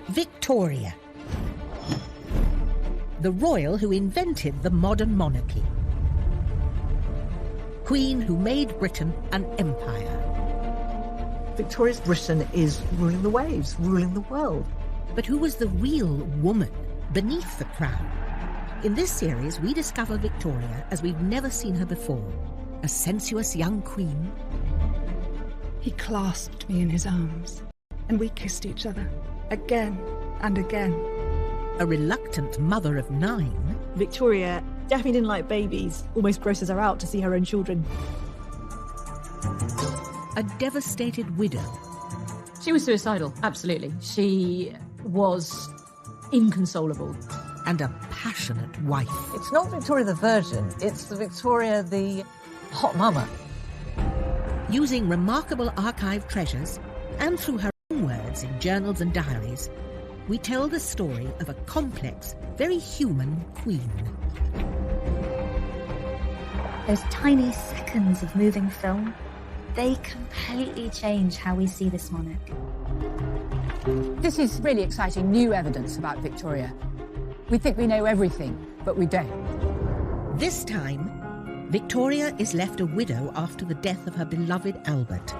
Victoria, the royal who invented the modern monarchy. Queen who made Britain an empire. Victoria's Britain is ruling the waves, ruling the world. But who was the real woman beneath the crown? In this series, we discover Victoria as we've never seen her before. A sensuous young queen. He clasped me in his arms, and we kissed each other, again and again. A reluctant mother of 9. Victoria definitely didn't like babies, almost grosses her out to see her own children. A devastated widow. She was suicidal, absolutely. She was inconsolable. And a passionate wife. It's not Victoria the Virgin, it's the Victoria the hot mama. Using remarkable archive treasures, and through her own words in journals and diaries, we tell the story of a complex, very human queen. Those tiny seconds of moving film, they completely change how we see this monarch. This is really exciting new evidence about Victoria. We think we know everything, but we don't. This time, Victoria is left a widow after the death of her beloved Albert.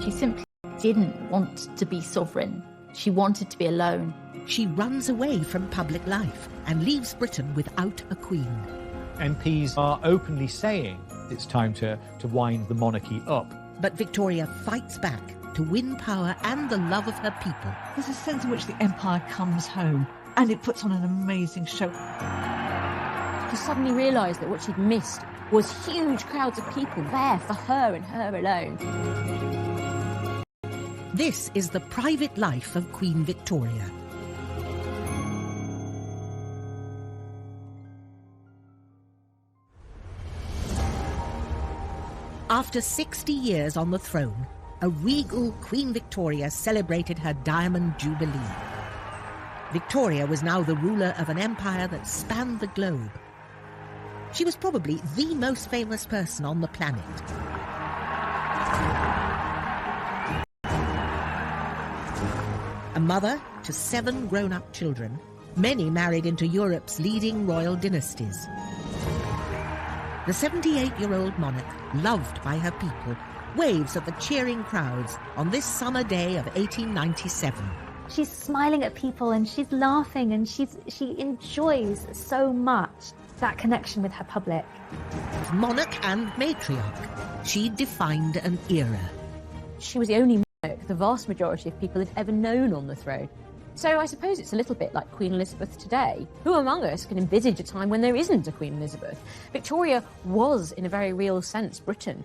She simply didn't want to be sovereign. She wanted to be alone. She runs away from public life and leaves Britain without a queen. MPs are openly saying it's time to wind the monarchy up. But Victoria fights back to win power and the love of her people. There's a sense in which the empire comes home, and it puts on an amazing show. She suddenly realised that what she'd missed was huge crowds of people there for her and her alone. This is the private life of Queen Victoria. After 60 years on the throne, a regal Queen Victoria celebrated her Diamond Jubilee. Victoria was now the ruler of an empire that spanned the globe. She was probably the most famous person on the planet. A mother to 7 grown-up children, many married into Europe's leading royal dynasties. The 78-year-old monarch, loved by her people, waves at the cheering crowds on this summer day of 1897. She's smiling at people and she's laughing and she enjoys so much that connection with her public. Monarch and matriarch, she defined an era. She was the only monarch the vast majority of people had ever known on the throne. So I suppose it's a little bit like Queen Elizabeth today. Who among us can envisage a time when there isn't a Queen Elizabeth? Victoria was, in a very real sense, Britain.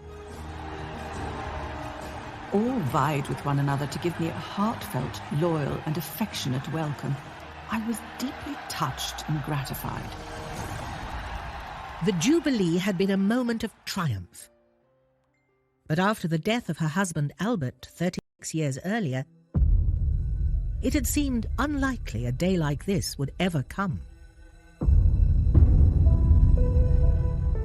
All vied with one another to give me a heartfelt, loyal and affectionate welcome. I was deeply touched and gratified. The Jubilee had been a moment of triumph. But after the death of her husband Albert 36 years earlier, it had seemed unlikely a day like this would ever come.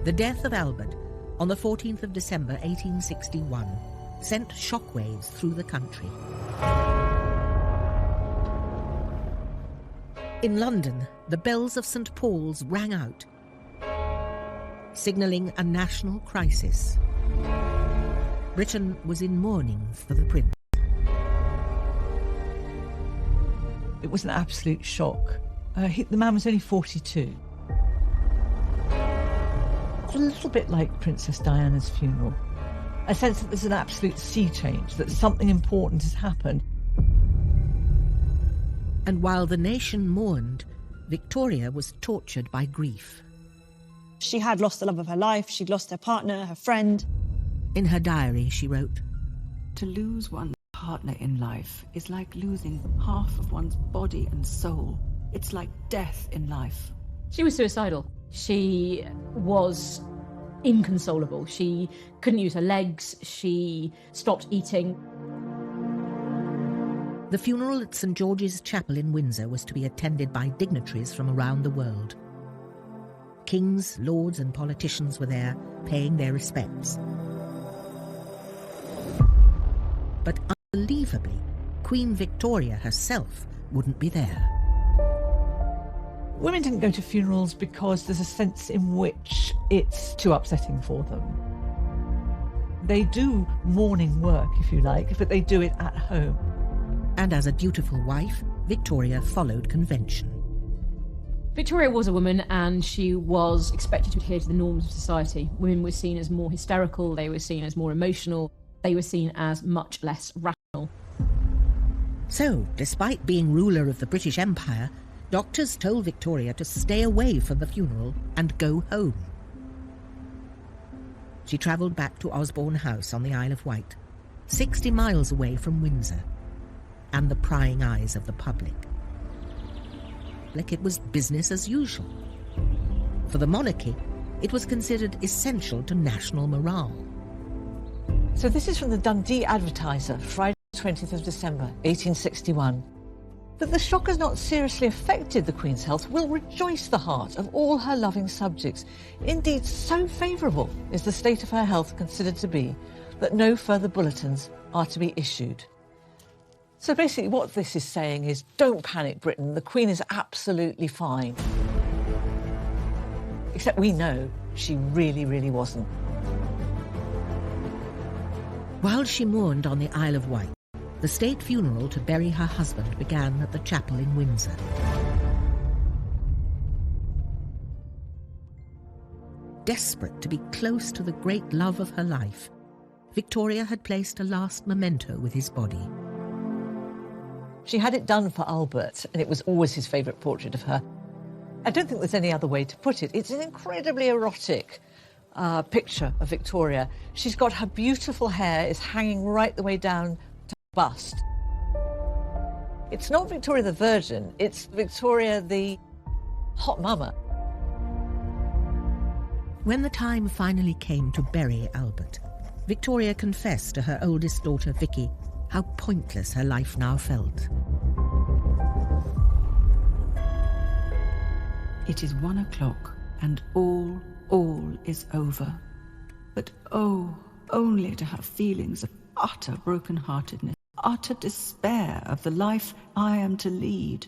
The death of Albert on the 14th of December 1861 sent shockwaves through the country. In London, the bells of St. Paul's rang out, signalling a national crisis. Britain was in mourning for the prince. It was an absolute shock. The man was only 42. It's a little bit like Princess Diana's funeral. A sense that there's an absolute sea change, that something important has happened. And while the nation mourned, Victoria was tortured by grief. She had lost the love of her life, she'd lost her partner, her friend. In her diary, she wrote, To lose one's partner in life is like losing half of one's body and soul. It's like death in life. She was suicidal. She was inconsolable. She couldn't use her legs. She stopped eating. The funeral at St. George's Chapel in Windsor was to be attended by dignitaries from around the world. Kings, lords and politicians were there, paying their respects. But unbelievably, Queen Victoria herself wouldn't be there. Women didn't go to funerals because there's a sense in which it's too upsetting for them. They do mourning work, if you like, but they do it at home. And as a dutiful wife, Victoria followed convention. Victoria was a woman and she was expected to adhere to the norms of society. Women were seen as more hysterical, they were seen as more emotional, they were seen as much less rational. So, despite being ruler of the British Empire, doctors told Victoria to stay away from the funeral and go home. She travelled back to Osborne House on the Isle of Wight, 60 miles away from Windsor, and the prying eyes of the public. Like it was business as usual. For the monarchy, it was considered essential to national morale. So this is from the Dundee Advertiser, Friday 20th of December, 1861. That the shock has not seriously affected the Queen's health will rejoice the heart of all her loving subjects. Indeed, so favourable is the state of her health considered to be that no further bulletins are to be issued. So basically what this is saying is, don't panic, Britain, the Queen is absolutely fine. Except we know she really, really wasn't. While she mourned on the Isle of Wight, the state funeral to bury her husband began at the chapel in Windsor. Desperate to be close to the great love of her life, Victoria had placed a last memento with his body. She had it done for Albert, and it was always his favourite portrait of her. I don't think there's any other way to put it. It's an incredibly erotic picture of Victoria. She's got her beautiful hair is hanging right the way down to her bust. It's not Victoria the Virgin, it's Victoria the hot mama. When the time finally came to bury Albert, Victoria confessed to her oldest daughter, Vicky, how pointless her life now felt. It is 1 o'clock, and all is over. But oh, only to have feelings of utter broken-heartedness, utter despair of the life I am to lead.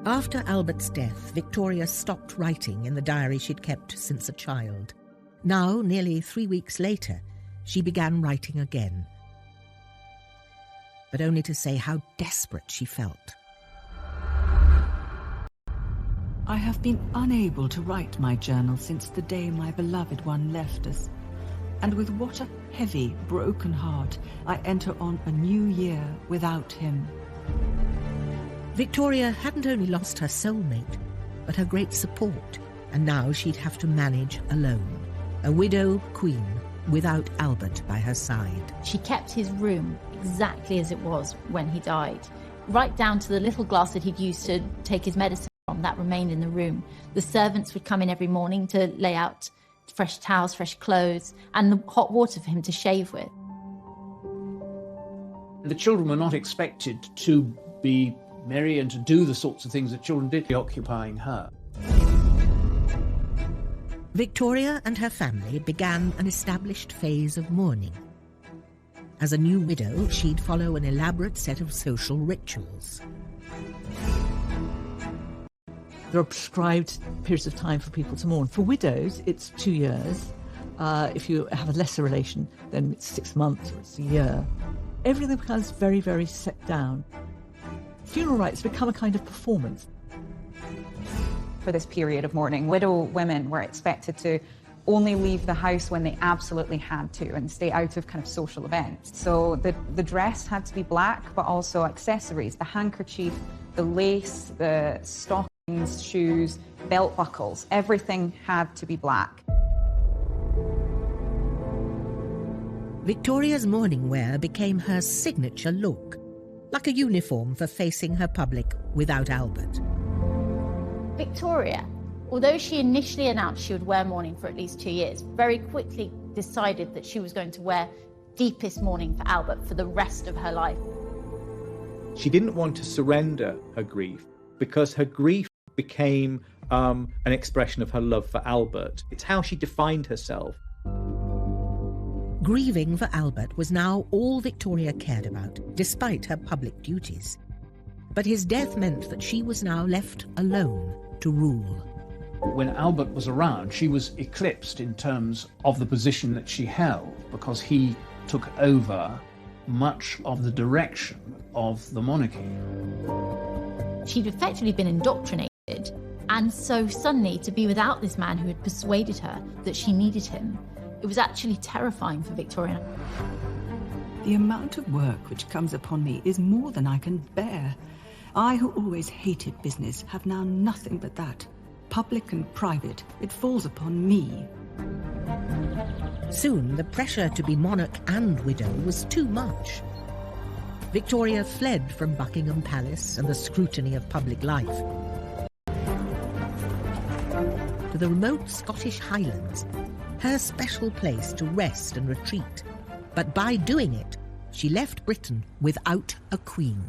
After Albert's death, Victoria stopped writing in the diary she'd kept since a child. Now, nearly 3 weeks later, she began writing again, but only to say how desperate she felt. I have been unable to write my journal since the day my beloved one left us, and with what a heavy, broken heart I enter on a new year without him. Victoria hadn't only lost her soulmate, but her great support, and now she'd have to manage alone, a widow queen without Albert by her side. She kept his room exactly as it was when he died, right down to the little glass that he'd used to take his medicine from. That remained in the room. The servants would come in every morning to lay out fresh towels, fresh clothes, and the hot water for him to shave with. The children were not expected to be merry and to do the sorts of things that children did, occupying her. Victoria and her family began an established phase of mourning. As a new widow, she'd follow an elaborate set of social rituals. There are prescribed periods of time for people to mourn. For widows, it's 2 years. If you have a lesser relation, then it's 6 months or it's a year. Everything becomes very, very set down. Funeral rites become a kind of performance. For this period of mourning, widow women were expected to only leave the house when they absolutely had to and stay out of kind of social events. So the dress had to be black, but also accessories, the handkerchief, the lace, the stockings, shoes, belt buckles, everything had to be black. Victoria's mourning wear became her signature look, like a uniform for facing her public without Albert. Victoria, although she initially announced she would wear mourning for at least 2 years, very quickly decided that she was going to wear deepest mourning for Albert for the rest of her life. She didn't want to surrender her grief because her grief became an expression of her love for Albert. It's how she defined herself. Grieving for Albert was now all Victoria cared about, despite her public duties. But his death meant that she was now left alone to rule. When Albert was around, she was eclipsed in terms of the position that she held, because he took over much of the direction of the monarchy. She'd effectively been indoctrinated, and so suddenly to be without this man who had persuaded her that she needed him, it was actually terrifying for Victoria. The amount of work which comes upon me is more than I can bear. I, who always hated business, have now nothing but that. Public and private, it falls upon me. Soon, the pressure to be monarch and widow was too much. Victoria fled from Buckingham Palace and the scrutiny of public life to the remote Scottish Highlands, her special place to rest and retreat. But by doing it, she left Britain without a queen.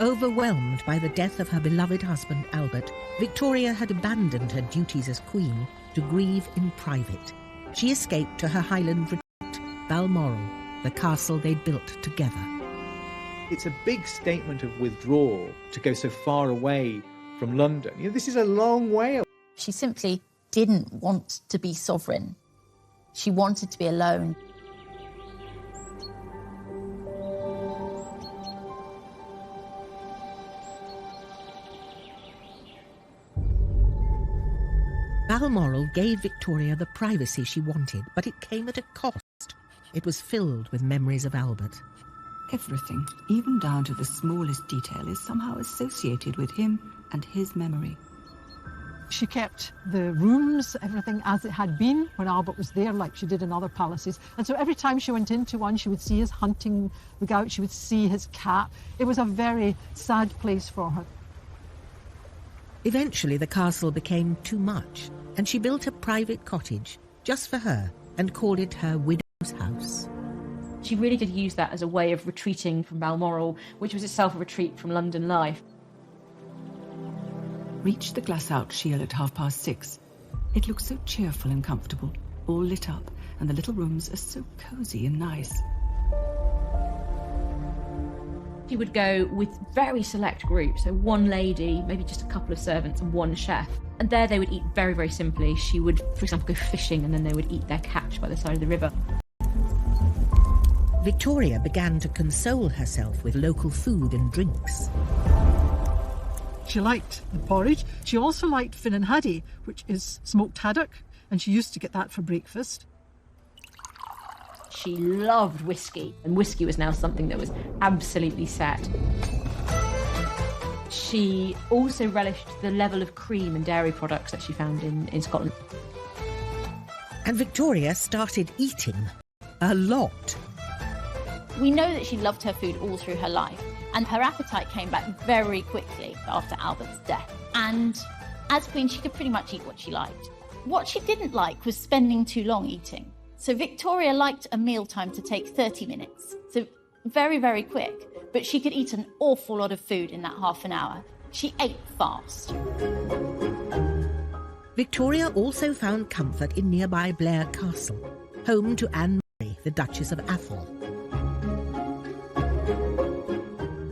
Overwhelmed by the death of her beloved husband Albert, Victoria had abandoned her duties as queen to grieve in private. She escaped to her Highland retreat, Balmoral, the castle they'd built together. It's a big statement of withdrawal to go so far away from London. You know, this is a long way. She simply didn't want to be sovereign. She wanted to be alone. Balmoral gave Victoria the privacy she wanted, but it came at a cost. It was filled with memories of Albert. Everything, even down to the smallest detail, is somehow associated with him and his memory. She kept the rooms, everything as it had been when Albert was there, like she did in other palaces. And so every time she went into one, she would see his hunting rig out, she would see his cap. It was a very sad place for her. Eventually, the castle became too much, and she built a private cottage just for her and called it her widow's house. She really did use that as a way of retreating from Balmoral, which was itself a retreat from London life. Reached the glass-out shield at 6:30. It looked so cheerful and comfortable, all lit up, and the little rooms are so cosy and nice. She would go with very select groups, so one lady, maybe just a couple of servants and one chef. And there they would eat very, very simply. She would, for example, go fishing and then they would eat their catch by the side of the river. Victoria began to console herself with local food and drinks. She liked the porridge. She also liked Finnan Haddie, which is smoked haddock, and she used to get that for breakfast. She loved whiskey, and whiskey was now something that was absolutely set. She also relished the level of cream and dairy products that she found in Scotland. And Victoria started eating a lot. We know that she loved her food all through her life, and her appetite came back very quickly after Albert's death. And as queen, she could pretty much eat what she liked. What she didn't like was spending too long eating. So Victoria liked a mealtime to take 30 minutes, so very, very quick, but she could eat an awful lot of food in that half an hour. She ate fast. Victoria also found comfort in nearby Blair Castle, home to Anne Murray, the Duchess of Atholl.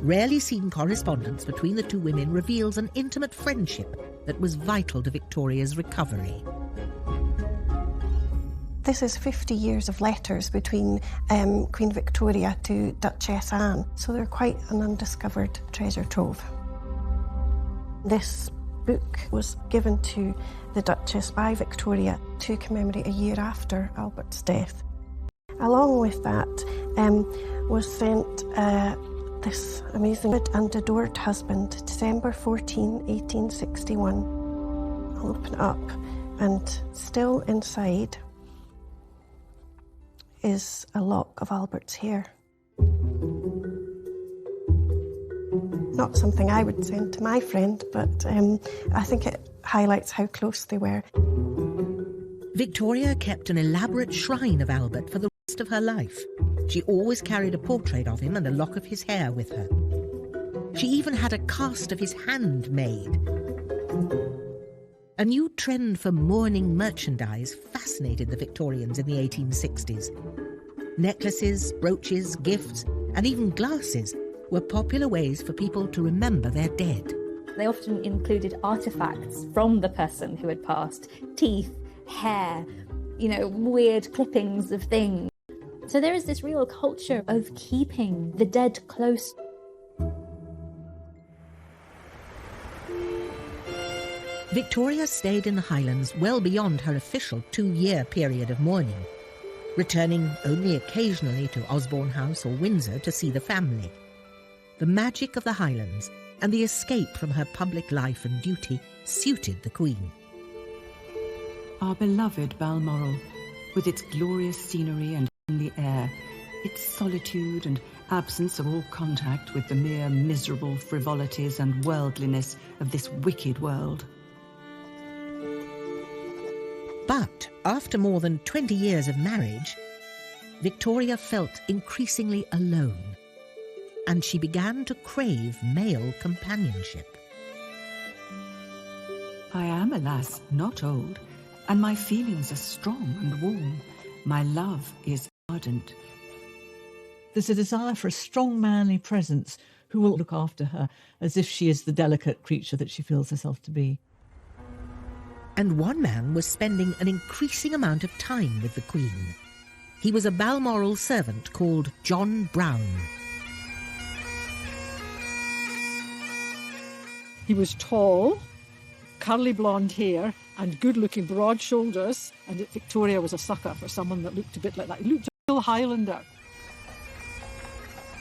Rarely seen correspondence between the two women reveals an intimate friendship that was vital to Victoria's recovery. This is 50 years of letters between Queen Victoria to Duchess Anne, so they're quite an undiscovered treasure trove. This book was given to the Duchess by Victoria to commemorate a year after Albert's death. Along with that was sent this amazing and adored husband, December 14, 1861. I'll open it up, and still inside is a lock of Albert's hair. Not something I would send to my friend, but I think it highlights how close they were. Victoria kept an elaborate shrine of Albert for the rest of her life. She always carried a portrait of him and a lock of his hair with her. She even had a cast of his hand made. A new trend for mourning merchandise fascinated the Victorians in the 1860s. Necklaces, brooches, gifts, and even glasses were popular ways for people to remember their dead. They often included artifacts from the person who had passed, teeth, hair, weird clippings of things. So there is this real culture of keeping the dead close. Victoria stayed in the Highlands well beyond her official 2-year period of mourning, returning only occasionally to Osborne House or Windsor to see the family. The magic of the Highlands and the escape from her public life and duty suited the Queen. Our beloved Balmoral, with its glorious scenery and the air, its solitude and absence of all contact with the mere miserable frivolities and worldliness of this wicked world. But after more than 20 years of marriage, Victoria felt increasingly alone, and she began to crave male companionship. I am, alas, not old, and my feelings are strong and warm. My love is ardent. There's a desire for a strong manly presence who will look after her as if she is the delicate creature that she feels herself to be. And one man was spending an increasing amount of time with the Queen. He was a Balmoral servant called John Brown. He was tall, curly blonde hair, and good-looking broad shoulders, and Victoria was a sucker for someone that looked a bit like that. He looked a real Highlander.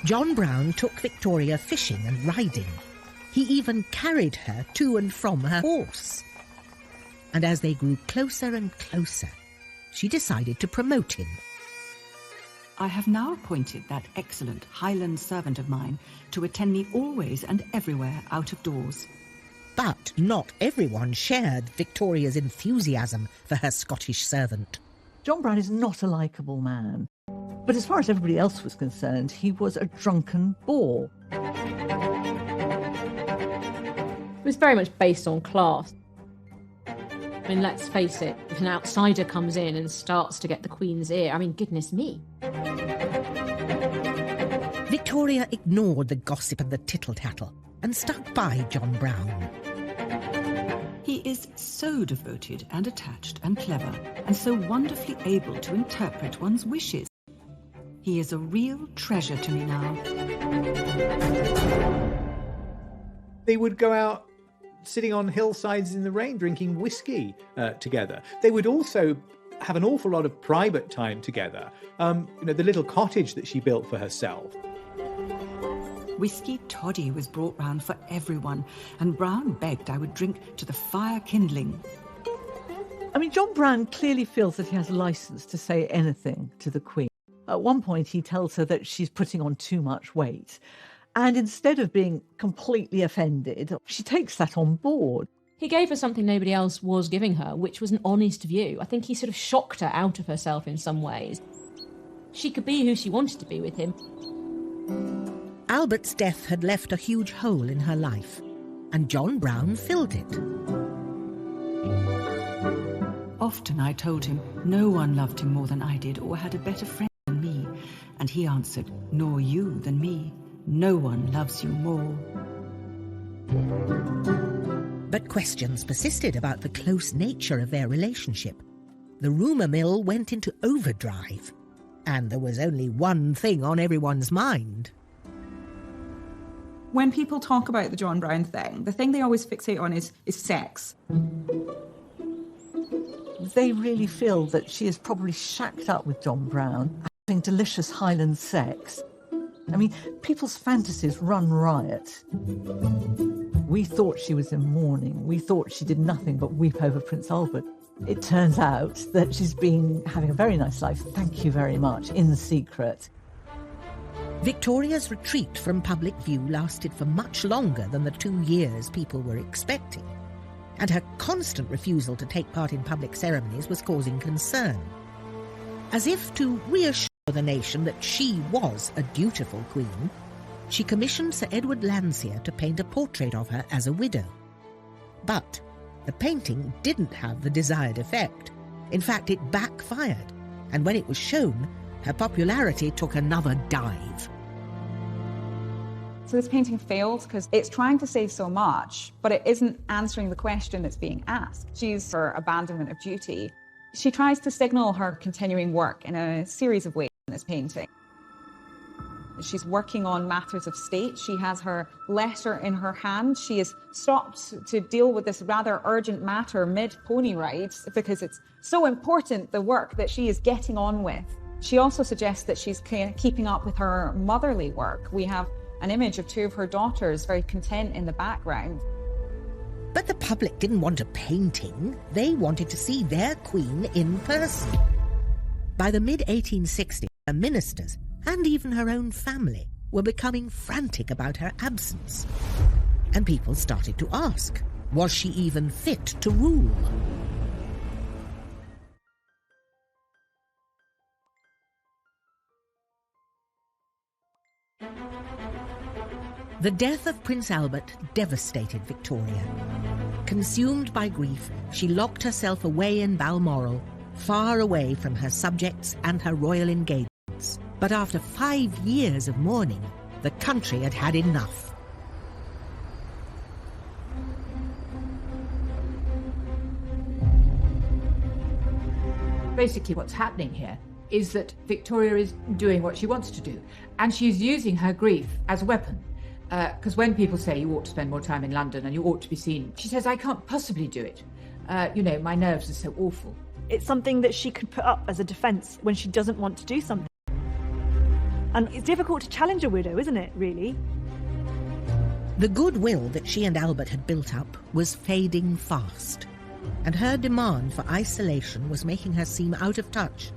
John Brown took Victoria fishing and riding. He even carried her to and from her horse. And as they grew closer and closer, she decided to promote him. I have now appointed that excellent Highland servant of mine to attend me always and everywhere out of doors. But not everyone shared Victoria's enthusiasm for her Scottish servant. John Brown is not a likeable man, but as far as everybody else was concerned, he was a drunken bore. It was very much based on class. I mean, let's face it, if an outsider comes in and starts to get the Queen's ear, I mean, goodness me. Victoria ignored the gossip and the tittle-tattle and stuck by John Brown. He is so devoted and attached and clever, and so wonderfully able to interpret one's wishes. He is a real treasure to me now. They would go out sitting on hillsides in the rain, drinking whiskey together. They would also have an awful lot of private time together. The little cottage that she built for herself. Whiskey toddy was brought round for everyone, and Brown begged I would drink to the fire kindling. I mean, John Brown clearly feels that he has license to say anything to the Queen. At one point, he tells her that she's putting on too much weight. And instead of being completely offended, she takes that on board. He gave her something nobody else was giving her, which was an honest view. I think he sort of shocked her out of herself in some ways. She could be who she wanted to be with him. Albert's death had left a huge hole in her life, and John Brown filled it. Often I told him no one loved him more than I did or had a better friend than me, and he answered, nor you than me. No one loves you more. But questions persisted about the close nature of their relationship. The rumour mill went into overdrive, and there was only one thing on everyone's mind. When people talk about the John Brown thing, the thing they always fixate on is sex. They really feel that she is probably shacked up with John Brown, having delicious Highland sex. I mean, people's fantasies run riot. We thought she was in mourning. We thought she did nothing but weep over Prince Albert. It turns out that she's been having a very nice life, thank you very much, in secret. Victoria's retreat from public view lasted for much longer than the 2 years people were expecting, and her constant refusal to take part in public ceremonies was causing concern. As if to reassure for the nation that she was a dutiful queen, she commissioned Sir Edward Landseer to paint a portrait of her as a widow. But the painting didn't have the desired effect. In fact, it backfired, and when it was shown, her popularity took another dive. So this painting failed because it's trying to say so much, but it isn't answering the question that's being asked. She's for abandonment of duty. She tries to signal her continuing work in a series of ways in this painting. She's working on matters of state. She has her letter in her hand. She has stopped to deal with this rather urgent matter mid-pony rides because it's so important, the work that she is getting on with. She also suggests that she's keeping up with her motherly work. We have an image of two of her daughters very content in the background. But the public didn't want a painting. They wanted to see their queen in person. By the mid-1860s, her ministers and even her own family were becoming frantic about her absence. And people started to ask, was she even fit to rule? The death of Prince Albert devastated Victoria. Consumed by grief, she locked herself away in Balmoral, far away from her subjects and her royal engagements. But after 5 years of mourning, the country had had enough. Basically what's happening here is that Victoria is doing what she wants to do, and she's using her grief as a weapon. Because when people say you ought to spend more time in London and you ought to be seen, she says, I can't possibly do it. My nerves are so awful. It's something that she could put up as a defence when she doesn't want to do something. And it's difficult to challenge a widow, isn't it, really? The goodwill that she and Albert had built up was fading fast, and her demand for isolation was making her seem out of touch,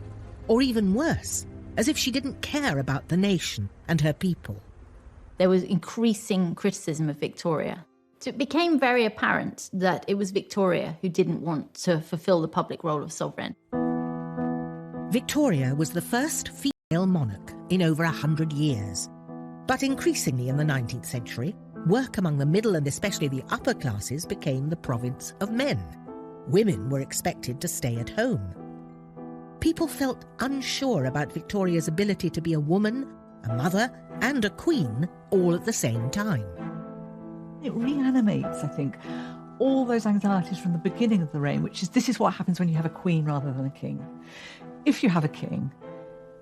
or even worse, as if she didn't care about the nation and her people. There was increasing criticism of Victoria. So it became very apparent that it was Victoria who didn't want to fulfill the public role of sovereign. Victoria was the first female monarch in over 100 years. But increasingly in the 19th century, work among the middle and especially the upper classes became the province of men. Women were expected to stay at home. People felt unsure about Victoria's ability to be a woman, a mother, and a queen all at the same time. It reanimates, I think, all those anxieties from the beginning of the reign, which is this is what happens when you have a queen rather than a king. If you have a king,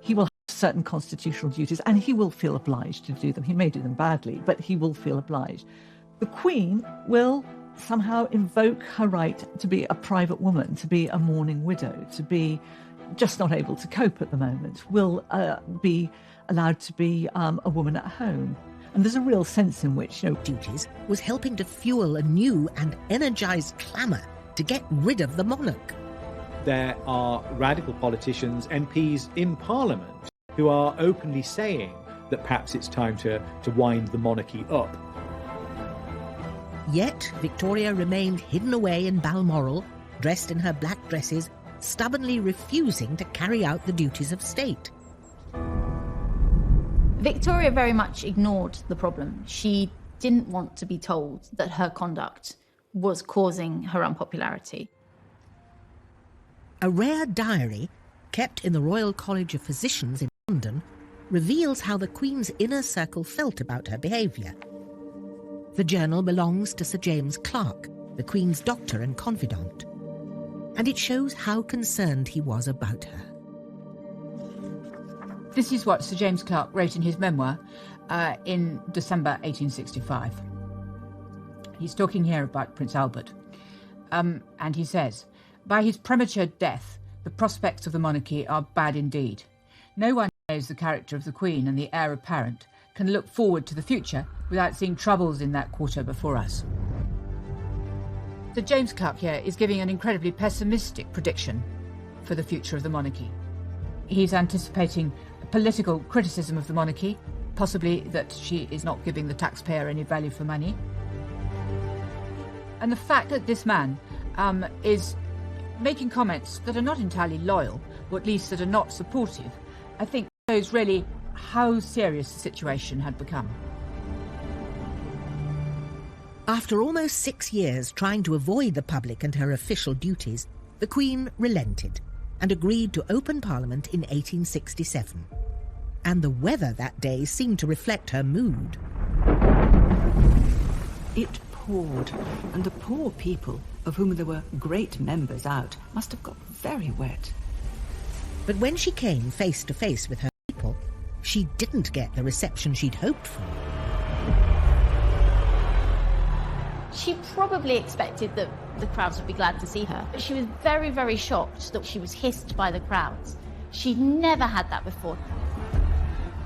he will have certain constitutional duties and he will feel obliged to do them. He may do them badly, but he will feel obliged. The queen will somehow invoke her right to be a private woman, to be a mourning widow, to be just not able to cope at the moment, will be allowed to be a woman at home. And there's a real sense in which, duties was helping to fuel a new and energised clamour to get rid of the monarch. There are radical politicians, MPs in Parliament, who are openly saying that perhaps it's time to wind the monarchy up. Yet Victoria remained hidden away in Balmoral, dressed in her black dresses, stubbornly refusing to carry out the duties of state. Victoria very much ignored the problem. She didn't want to be told that her conduct was causing her unpopularity. A rare diary, kept in the Royal College of Physicians in London, reveals how the Queen's inner circle felt about her behaviour. The journal belongs to Sir James Clark, the Queen's doctor and confidant, and it shows how concerned he was about her. This is what Sir James Clark wrote in his memoir in December 1865. He's talking here about Prince Albert. And he says, by his premature death, the prospects of the monarchy are bad indeed. No one who knows the character of the Queen and the heir apparent can look forward to the future without seeing troubles in that quarter before us. Sir James Clark here is giving an incredibly pessimistic prediction for the future of the monarchy. He's anticipating political criticism of the monarchy, possibly that she is not giving the taxpayer any value for money. And the fact that this man is making comments that are not entirely loyal, or at least that are not supportive, I think Shows really how serious the situation had become. After almost 6 years trying to avoid the public and her official duties, the Queen relented and agreed to open Parliament in 1867. And the weather that day seemed to reflect her mood. It poured, and the poor people, of whom there were great numbers out, must have got very wet. But when she came face to face with her people, she didn't get the reception she'd hoped for. She probably expected that the crowds would be glad to see her, but she was very, very shocked that she was hissed by the crowds. She'd never had that before.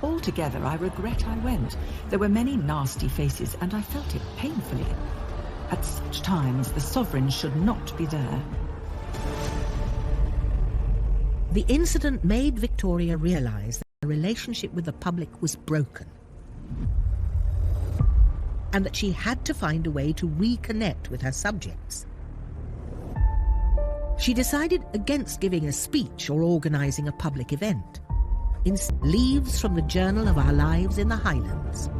Altogether, I regret I went. There were many nasty faces, and I felt it painfully. At such times, the sovereign should not be there. The incident made Victoria realise that her relationship with the public was broken, and that she had to find a way to reconnect with her subjects. She decided against giving a speech or organising a public event. Instead, leaves from the Journal of Our Lives in the Highlands.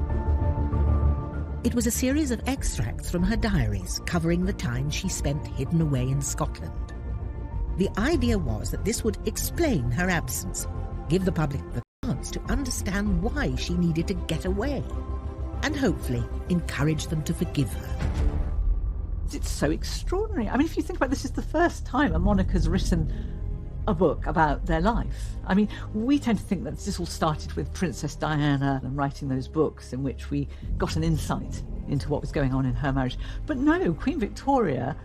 It was a series of extracts from her diaries covering the time she spent hidden away in Scotland. The idea was that this would explain her absence, give the public the chance to understand why she needed to get away, and hopefully encourage them to forgive her. It's so extraordinary. I mean, if you think about it, this is the first time a monarch has written a book about their life. I mean, we tend to think that this all started with Princess Diana and writing those books in which we got an insight into what was going on in her marriage. But no, Queen Victoria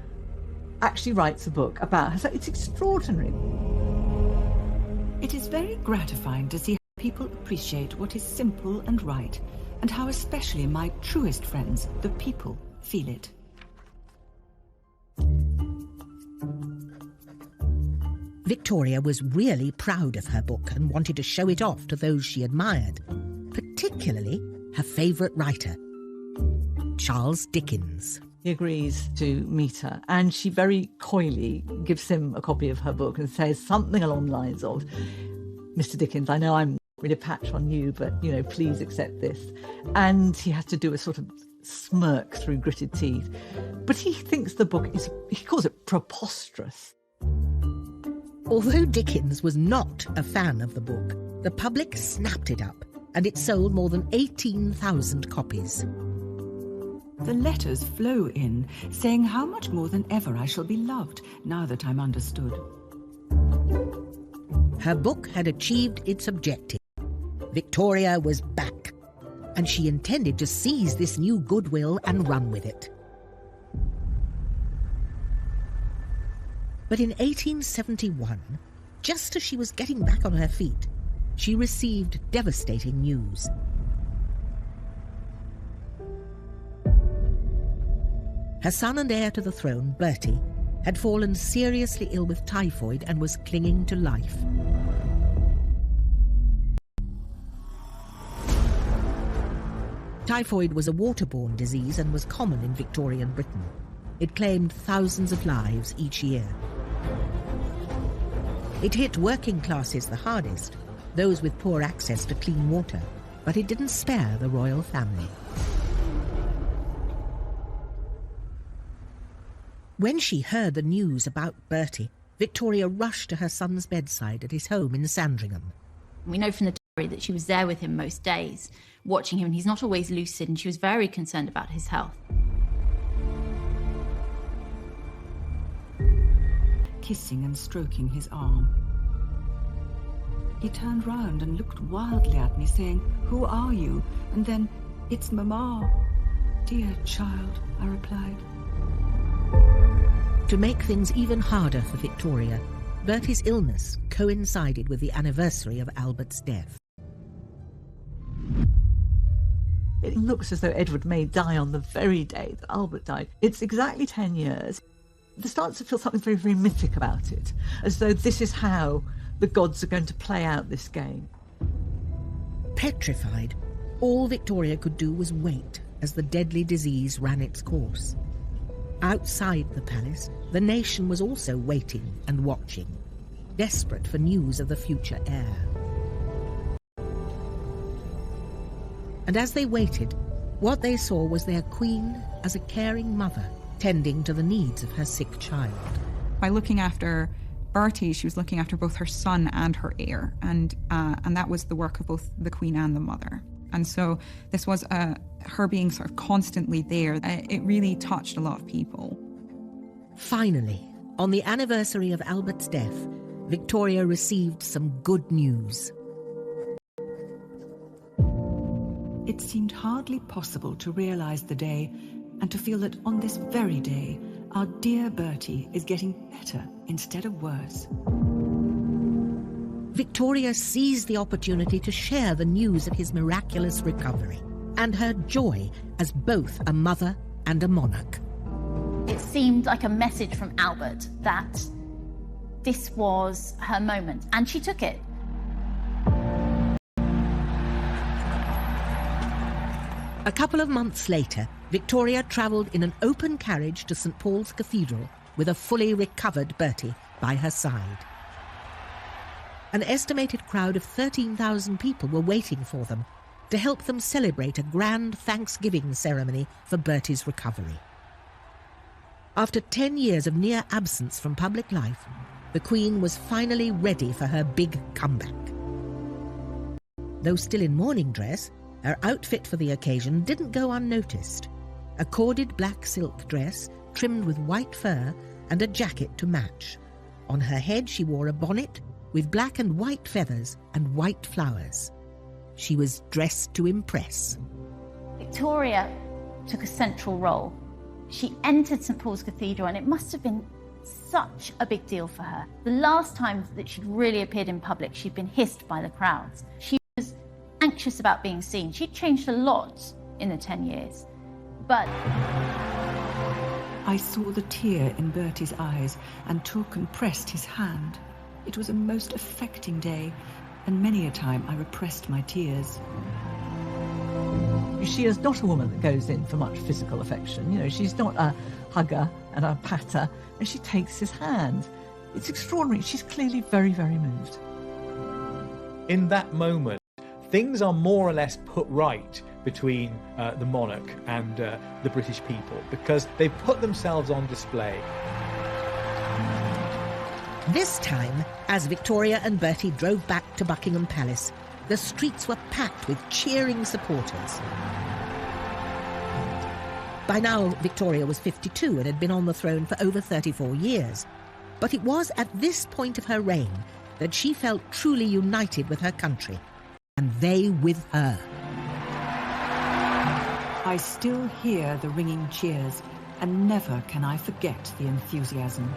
actually writes a book about her. So it's extraordinary. It is very gratifying to see how people appreciate what is simple and right, and how especially my truest friends, the people, feel it. Victoria was really proud of her book and wanted to show it off to those she admired, particularly her favourite writer, Charles Dickens. He agrees to meet her, and she very coyly gives him a copy of her book and says something along the lines of, "Mr. Dickens, I know I'm not really a patch on you, but, please accept this." And he has to do a sort of smirk through gritted teeth. But he thinks the book is, he calls it preposterous. Although Dickens was not a fan of the book, the public snapped it up, and it sold more than 18,000 copies. The letters flow in, saying how much more than ever I shall be loved, now that I'm understood. Her book had achieved its objective. Victoria was back, and she intended to seize this new goodwill and run with it. But in 1871, just as she was getting back on her feet, she received devastating news. Her son and heir to the throne, Bertie, had fallen seriously ill with typhoid and was clinging to life. Typhoid was a waterborne disease and was common in Victorian Britain. It claimed thousands of lives each year. It hit working classes the hardest, those with poor access to clean water, but it didn't spare the royal family. When she heard the news about Bertie, Victoria rushed to her son's bedside at his home in Sandringham. We know from the diary that she was there with him most days, watching him, and he's not always lucid, and she was very concerned about his health. Kissing and stroking his arm. He turned round and looked wildly at me, saying, "Who are you?" And then, "It's Mamma." "Dear child," I replied. To make things even harder for Victoria, Bertie's illness coincided with the anniversary of Albert's death. It looks as though Edward may die on the very day that Albert died. It's exactly 10 years. There starts to feel something very, very mythic about it, as though this is how the gods are going to play out this game. Petrified, all Victoria could do was wait as the deadly disease ran its course. Outside the palace, the nation was also waiting and watching, desperate for news of the future heir. And as they waited, what they saw was their queen as a caring mother, tending to the needs of her sick child. By looking after Bertie, she was looking after both her son and her heir, and that was the work of both the Queen and the mother. And so this was her being sort of constantly there. It really touched a lot of people. Finally, on the anniversary of Albert's death, Victoria received some good news. It seemed hardly possible to realise the day and to feel that on this very day, our dear Bertie is getting better instead of worse. Victoria seized the opportunity to share the news of his miraculous recovery and her joy as both a mother and a monarch. It seemed like a message from Albert that this was her moment, and she took it. A couple of months later, Victoria travelled in an open carriage to St Paul's Cathedral with a fully recovered Bertie by her side. An estimated crowd of 13,000 people were waiting for them to help them celebrate a grand Thanksgiving ceremony for Bertie's recovery. After 10 years of near absence from public life, the Queen was finally ready for her big comeback. Though still in mourning dress, her outfit for the occasion didn't go unnoticed. A corded black silk dress trimmed with white fur and a jacket to match. On her head she wore a bonnet with black and white feathers and white flowers. She was dressed to impress. Victoria took a central role. She entered St Paul's Cathedral, and it must have been such a big deal for her. The last time that she'd really appeared in public, she'd been hissed by the crowds. She was anxious about being seen. She'd changed a lot in the 10 years, but... I saw the tear in Bertie's eyes and took and pressed his hand. It was a most affecting day, and many a time I repressed my tears. She is not a woman that goes in for much physical affection. You know, she's not a hugger and a patter, and she takes his hand. It's extraordinary. She's clearly very, very moved. In that moment, things are more or less put right between the monarch and the British people, because they put themselves on display. This time, as Victoria and Bertie drove back to Buckingham Palace, the streets were packed with cheering supporters. By now, Victoria was 52 and had been on the throne for over 34 years. But it was at this point of her reign that she felt truly united with her country, and they with her. I still hear the ringing cheers, and never can I forget the enthusiasm.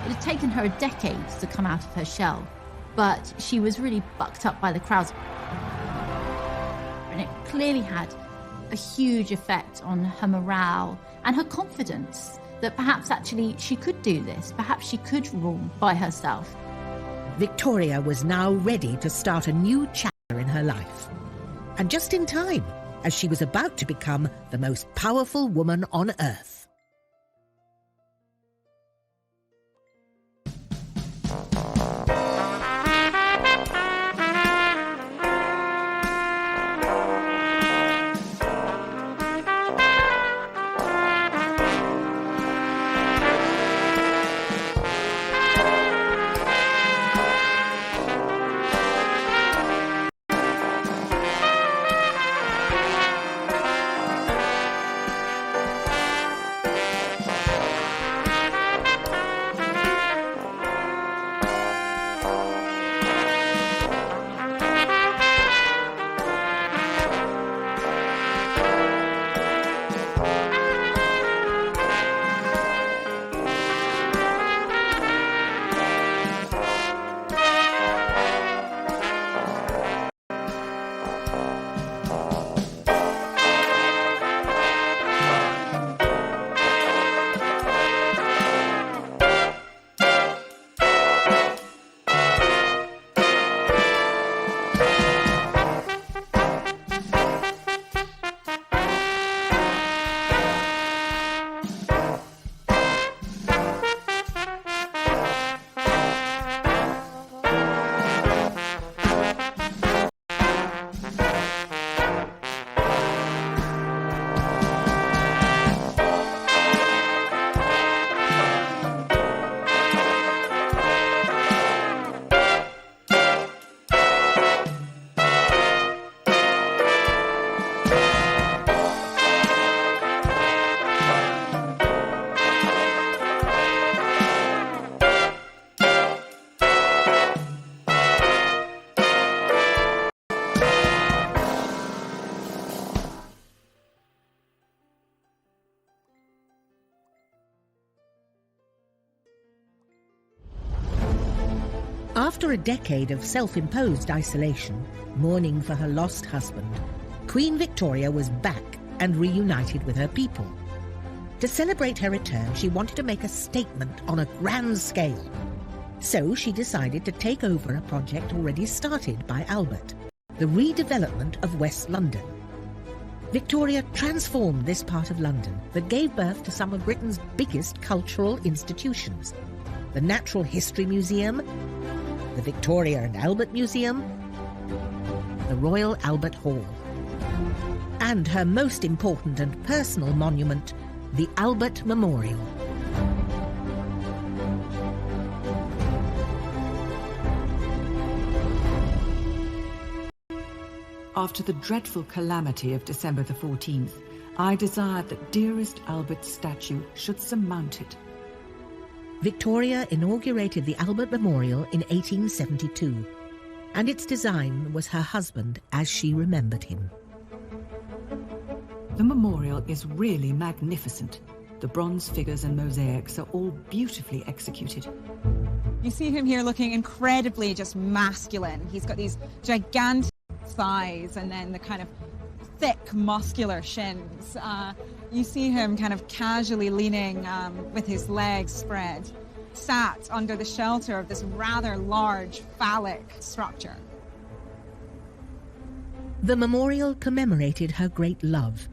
It had taken her a decade to come out of her shell, but she was really bucked up by the crowds. And it clearly had a huge effect on her morale and her confidence that perhaps actually she could do this. Perhaps she could rule by herself. Victoria was now ready to start a new chapter in her life. And just in time, as she was about to become the most powerful woman on earth. After a decade of self-imposed isolation, mourning for her lost husband, Queen Victoria was back and reunited with her people. To celebrate her return, she wanted to make a statement on a grand scale. So she decided to take over a project already started by Albert, the redevelopment of West London. Victoria transformed this part of London that gave birth to some of Britain's biggest cultural institutions: the Natural History Museum, the Victoria and Albert Museum, the Royal Albert Hall, and her most important and personal monument, the Albert Memorial. After the dreadful calamity of December the 14th, I desired that dearest Albert's statue should surmount it. Victoria inaugurated the Albert Memorial in 1872, and its design was her husband as she remembered him. The memorial is really magnificent. The bronze figures and mosaics are all beautifully executed. You see him here looking incredibly just masculine. He's got these gigantic thighs and then the kind of thick muscular shins. You see him kind of casually leaning with his legs spread, sat under the shelter of this rather large phallic structure. The memorial commemorated her great love,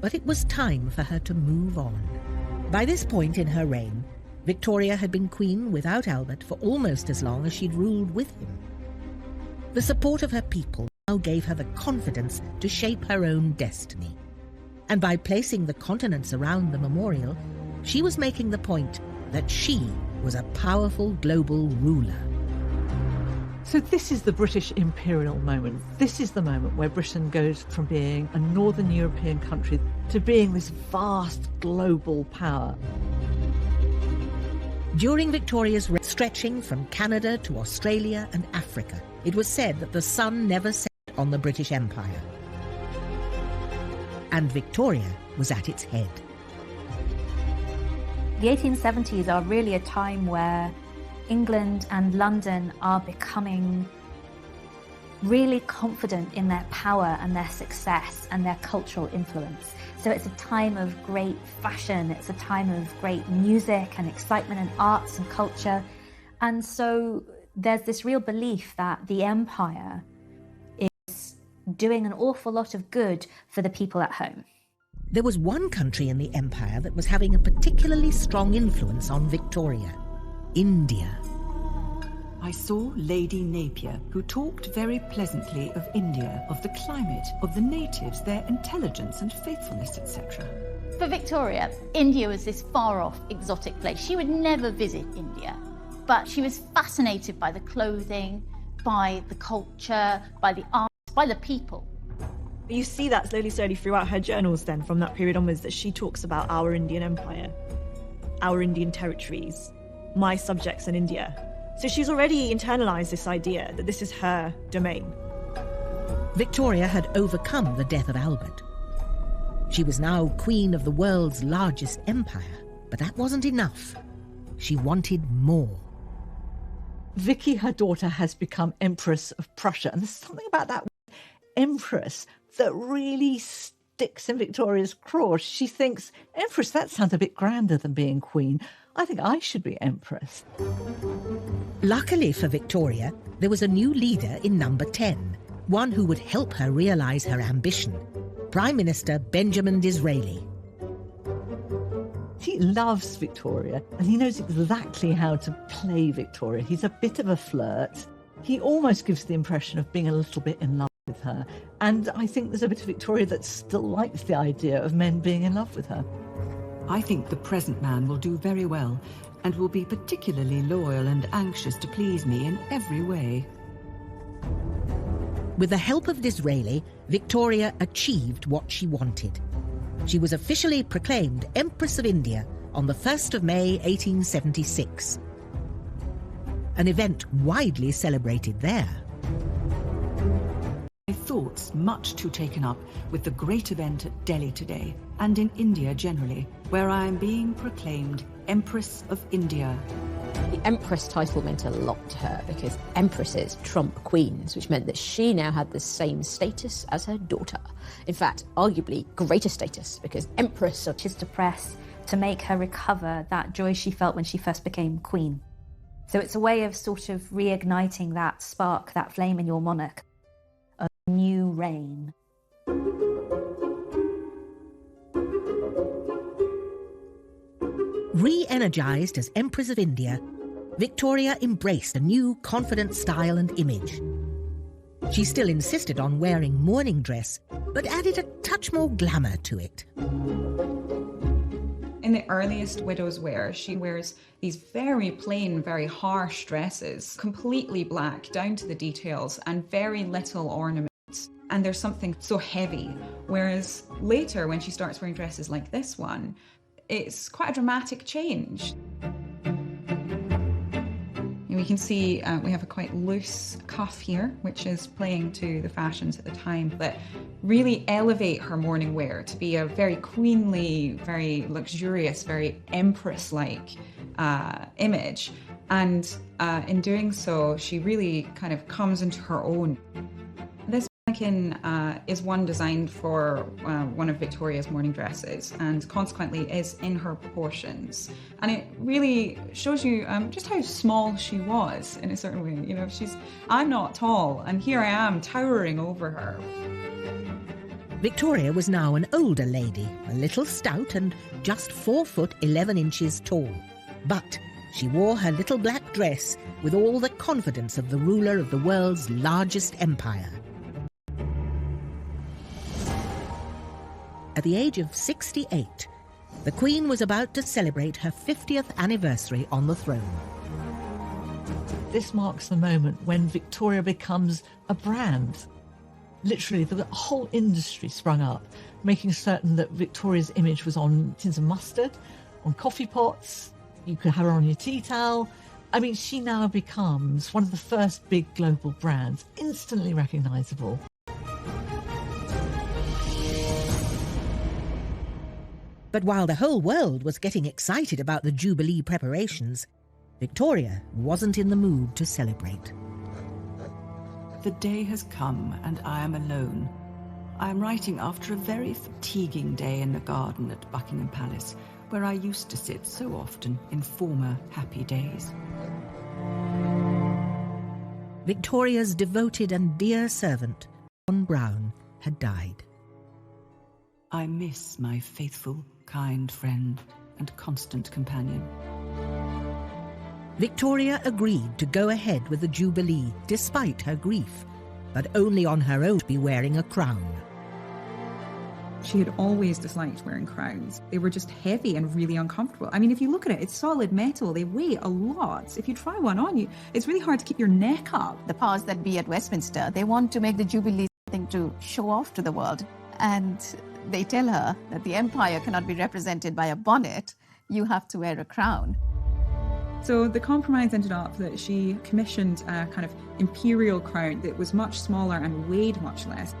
but it was time for her to move on. By this point in her reign, Victoria had been queen without Albert for almost as long as she'd ruled with him. The support of her people now gave her the confidence to shape her own destiny. And by placing the continents around the memorial, she was making the point that she was a powerful global ruler. So this is the British imperial moment. This is the moment where Britain goes from being a northern European country to being this vast global power. During Victoria's reign, stretching from Canada to Australia and Africa, it was said that the sun never set on the British Empire. And Victoria was at its head. The 1870s are really a time where England and London are becoming really confident in their power and their success and their cultural influence. So it's a time of great fashion, it's a time of great music and excitement and arts and culture. And so there's this real belief that the empire is doing an awful lot of good for the people at home. There was one country in the empire that was having a particularly strong influence on Victoria: India. I saw Lady Napier, who talked very pleasantly of India, of the climate, of the natives, their intelligence and faithfulness, etc. For Victoria, India was this far-off, exotic place. She would never visit India, but she was fascinated by the clothing, by the culture, by the art, by the people. You see that slowly throughout her journals then, from that period onwards, that she talks about our Indian empire, our Indian territories, my subjects in India. So she's already internalized this idea that this is her domain. Victoria had overcome the death of Albert. She was now queen of the world's largest empire, but that wasn't enough. She wanted more. Vicky, her daughter, has become Empress of Prussia, and there's something about that Empress that really sticks in Victoria's craw. She thinks, Empress, that sounds a bit grander than being queen. I think I should be Empress. Luckily for Victoria, there was a new leader in number 10, one who would help her realise her ambition: Prime Minister Benjamin Disraeli. He loves Victoria, and he knows exactly how to play Victoria. He's a bit of a flirt. He almost gives the impression of being a little bit in love with her. And I think there's a bit of Victoria that still likes the idea of men being in love with her. I think the present man will do very well and will be particularly loyal and anxious to please me in every way. With the help of Disraeli, Victoria achieved what she wanted. She was officially proclaimed Empress of India on the 1st of May 1876. An event widely celebrated there. My thoughts much too taken up with the great event at Delhi today, and in India generally, where I am being proclaimed Empress of India. The Empress title meant a lot to her because empresses trump queens, which meant that she now had the same status as her daughter. In fact, arguably greater status, because Empress of... She's depressed to make her recover that joy she felt when she first became queen. So it's a way of sort of reigniting that spark, that flame in your monarch. A new reign. Re-energized as Empress of India, Victoria embraced a new confident style and image. She still insisted on wearing mourning dress, but added a touch more glamour to it. In the earliest widow's wear, she wears these very plain, very harsh dresses, completely black down to the details and very little ornaments. And there's something so heavy. Whereas later, when she starts wearing dresses like this one, it's quite a dramatic change. We can see we have a quite loose cuff here, which is playing to the fashions at the time, but really elevate her mourning wear to be a very queenly, very luxurious, very empress-like image. And in doing so, she really kind of comes into her own. This mannequin is one designed for one of Victoria's mourning dresses, and consequently is in her proportions. And it really shows you just how small she was in a certain way. You know, I'm not tall, and here I am towering over her. Victoria was now an older lady, a little stout and just 4 foot 11 inches tall. But she wore her little black dress with all the confidence of the ruler of the world's largest empire. At the age of 68, the Queen was about to celebrate her 50th anniversary on the throne. This marks the moment when Victoria becomes a brand. Literally, the whole industry sprung up, making certain that Victoria's image was on tins of mustard, on coffee pots, you could have her on your tea towel. I mean, she now becomes one of the first big global brands, instantly recognisable. But while the whole world was getting excited about the Jubilee preparations, Victoria wasn't in the mood to celebrate. The day has come and I am alone. I am writing after a very fatiguing day in the garden at Buckingham Palace, where I used to sit so often in former happy days. Victoria's devoted and dear servant, John Brown, had died. I miss my faithful, kind friend and constant companion. Victoria agreed to go ahead with the Jubilee despite her grief, but only on her own to be wearing a crown. She had always disliked wearing crowns. They were just heavy and really uncomfortable. I mean, if you look at it, it's solid metal. They weigh a lot. If you try one on, it's really hard to keep your neck up. The powers that be at Westminster, they want to make the Jubilee something to show off to the world. And they tell her that the empire cannot be represented by a bonnet. You have to wear a crown. So the compromise ended up that she commissioned a kind of imperial crown that was much smaller and weighed much less.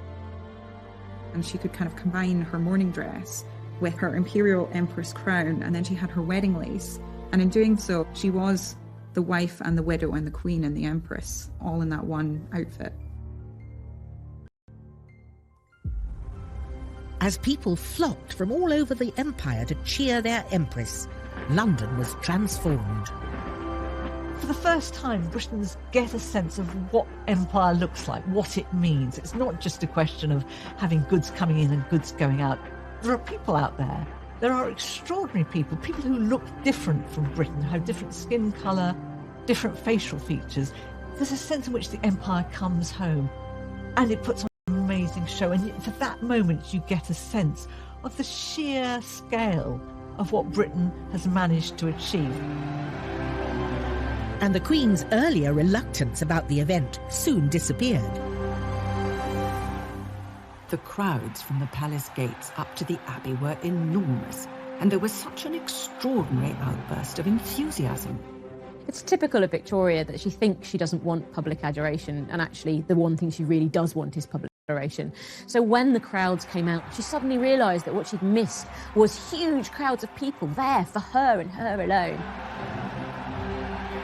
And she could kind of combine her mourning dress with her imperial empress crown, and then she had her wedding lace. And in doing so, she was the wife and the widow and the queen and the empress, all in that one outfit. As people flocked from all over the empire to cheer their empress, London was transformed. For the first time, Britons get a sense of what empire looks like, what it means. It's not just a question of having goods coming in and goods going out. There are people out there. There are extraordinary people who look different from Britain, have different skin colour, different facial features. There's a sense in which the empire comes home, and it puts on an amazing show. And for that moment, you get a sense of the sheer scale of what Britain has managed to achieve. And the Queen's earlier reluctance about the event soon disappeared. The crowds from the palace gates up to the Abbey were enormous, and there was such an extraordinary outburst of enthusiasm. It's typical of Victoria that she thinks she doesn't want public adoration, and actually the one thing she really does want is public Declaration. So when the crowds came out, she suddenly realised that what she'd missed was huge crowds of people there for her and her alone.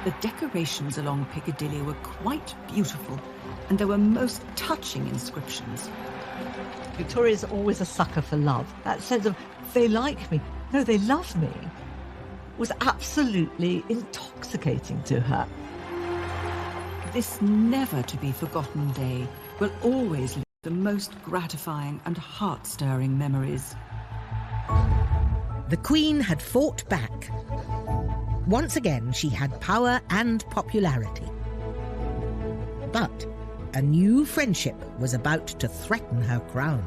The decorations along Piccadilly were quite beautiful, and there were most touching inscriptions. Victoria's always a sucker for love. That sense of, they like me, no, they love me, was absolutely intoxicating to her. This never-to-be-forgotten day will always leave the most gratifying and heart-stirring memories. The Queen had fought back. Once again, she had power and popularity. But a new friendship was about to threaten her crown.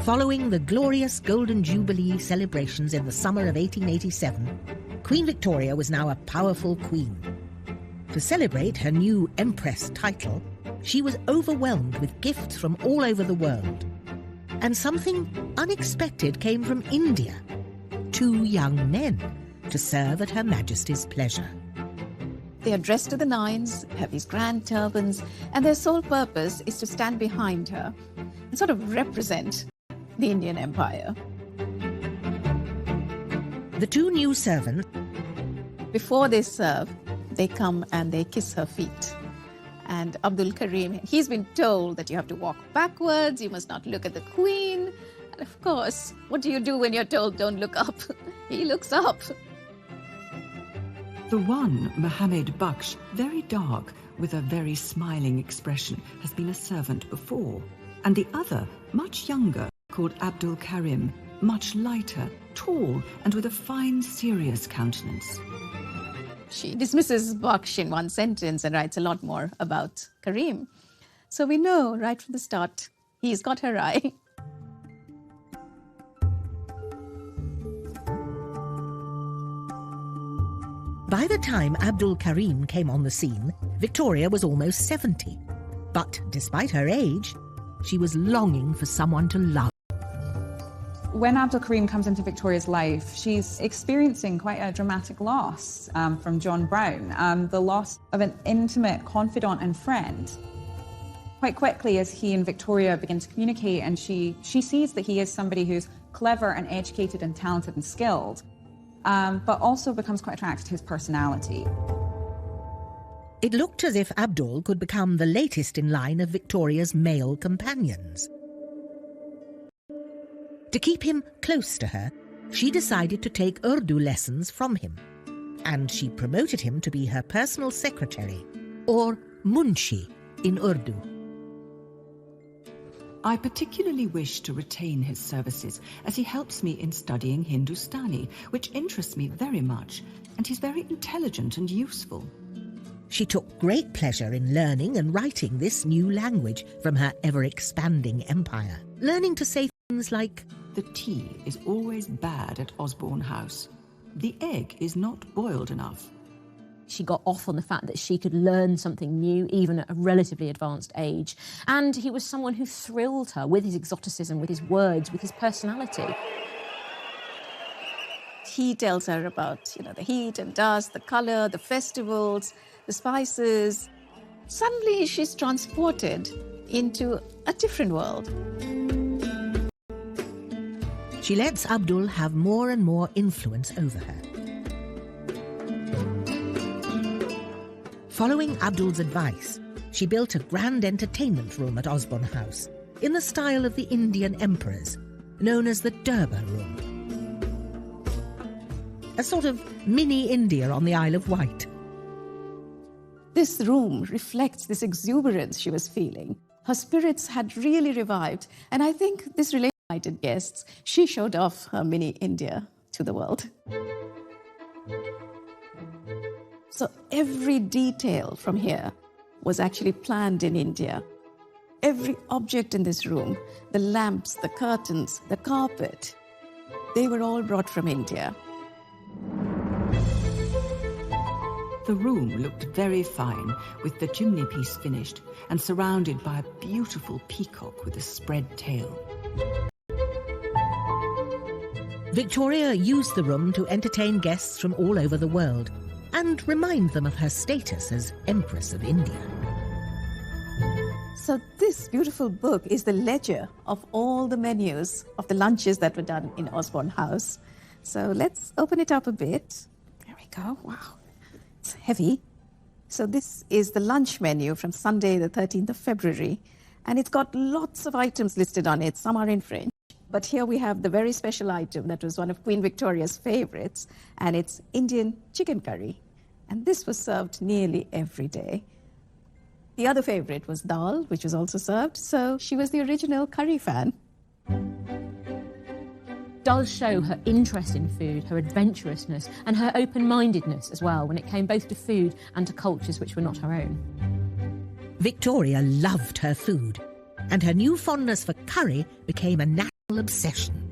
Following the glorious Golden Jubilee celebrations in the summer of 1887, Queen Victoria was now a powerful queen. To celebrate her new Empress title, she was overwhelmed with gifts from all over the world. And something unexpected came from India. 2 young men to serve at Her Majesty's pleasure. They are dressed to the nines, have these grand turbans, and their sole purpose is to stand behind her and sort of represent the Indian Empire. The 2 new servants, before they serve, they come and they kiss her feet. And Abdul Karim, he's been told that you have to walk backwards, you must not look at the Queen. And of course, what do you do when you're told don't look up? He looks up. The one, Mohammed Baksh, very dark, with a very smiling expression, has been a servant before. And the other, much younger, called Abdul Karim, much lighter, tall, and with a fine, serious countenance. She dismisses Baksh in one sentence and writes a lot more about Karim. So we know right from the start, he's got her eye. By the time Abdul Karim came on the scene, Victoria was almost 70. But despite her age, she was longing for someone to love. When Abdul Karim comes into Victoria's life, she's experiencing quite a dramatic loss from John Brown, the loss of an intimate confidant and friend. Quite quickly, as he and Victoria begin to communicate, and she sees that he is somebody who's clever and educated and talented and skilled, but also becomes quite attracted to his personality. It looked as if Abdul could become the latest in line of Victoria's male companions. To keep him close to her, she decided to take Urdu lessons from him, and she promoted him to be her personal secretary, or munshi in Urdu. I particularly wish to retain his services, as he helps me in studying Hindustani, which interests me very much, and he's very intelligent and useful. She took great pleasure in learning and writing this new language from her ever-expanding empire, learning to say things like, "The tea is always bad at Osborne House. The egg is not boiled enough." She got off on the fact that she could learn something new, even at a relatively advanced age. And he was someone who thrilled her with his exoticism, with his words, with his personality. He tells her about, the heat and dust, the color, the festivals, the spices. Suddenly she's transported into a different world. She lets Abdul have more and more influence over her. Following Abdul's advice, she built a grand entertainment room at Osborne House in the style of the Indian emperors, known as the Durbar Room. A sort of mini India on the Isle of Wight. This room reflects this exuberance she was feeling. Her spirits had really revived, and I think this invited guests, she showed off her mini India to the world. So every detail from here was actually planned in India. Every object in this room, the lamps, the curtains, the carpet, they were all brought from India. The room looked very fine, with the chimney piece finished and surrounded by a beautiful peacock with a spread tail. Victoria used the room to entertain guests from all over the world and remind them of her status as Empress of India. So this beautiful book is the ledger of all the menus of the lunches that were done in Osborne House. So let's open it up a bit. There we go. Wow. It's heavy. So this is the lunch menu from Sunday, the 13th of February. And it's got lots of items listed on it. Some are in French. But here we have the very special item that was one of Queen Victoria's favorites. And it's Indian chicken curry. And this was served nearly every day. The other favorite was dal, which was also served. So she was the original curry fan. Does show her interest in food, her adventurousness, and her open-mindedness as well when it came both to food and to cultures which were not her own. Victoria loved her food, and her new fondness for curry became a national obsession.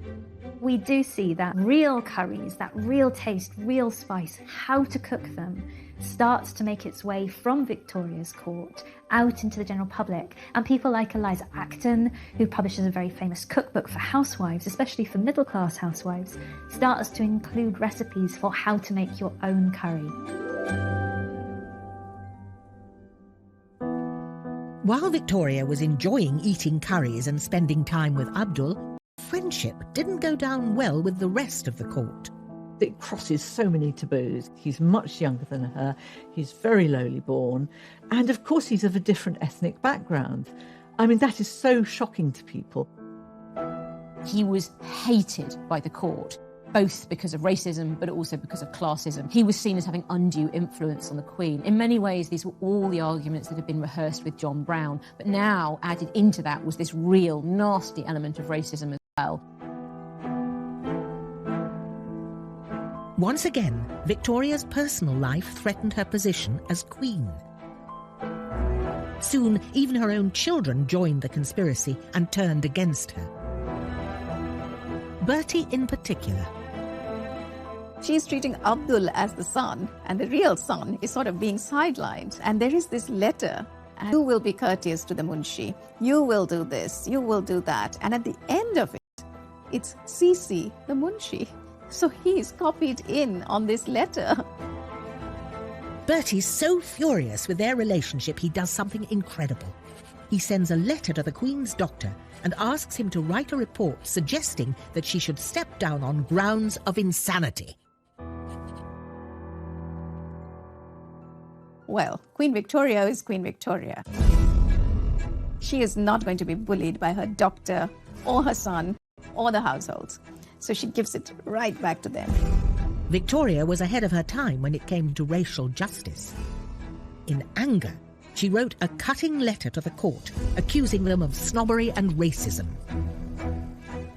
We do see that real curries, that real taste, real spice, how to cook them, starts to make its way from Victoria's court out into the general public. And people like Eliza Acton, who publishes a very famous cookbook for housewives, especially for middle-class housewives, starts to include recipes for how to make your own curry. While Victoria was enjoying eating curries and spending time with Abdul, friendship didn't go down well with the rest of the court. It crosses so many taboos. He's much younger than her, he's very lowly born, and of course he's of a different ethnic background. I mean, that is so shocking to people. He was hated by the court, both because of racism, but also because of classism. He was seen as having undue influence on the Queen. In many ways, these were all the arguments that had been rehearsed with John Brown, but now added into that was this real nasty element of racism as well. Once again, Victoria's personal life threatened her position as Queen. Soon, even her own children joined the conspiracy and turned against her. Bertie in particular. She's treating Abdul as the son, and the real son is sort of being sidelined. And there is this letter, and you will be courteous to the Munshi, you will do this, you will do that. And at the end of it it's Sisi, the Munshi. So he's copied in on this letter. Bertie's so furious with their relationship, he does something incredible. He sends a letter to the Queen's doctor and asks him to write a report suggesting that she should step down on grounds of insanity. Well, Queen Victoria is Queen Victoria. She is not going to be bullied by her doctor or her son or the household. So she gives it right back to them. Victoria was ahead of her time when it came to racial justice. In anger, she wrote a cutting letter to the court, accusing them of snobbery and racism.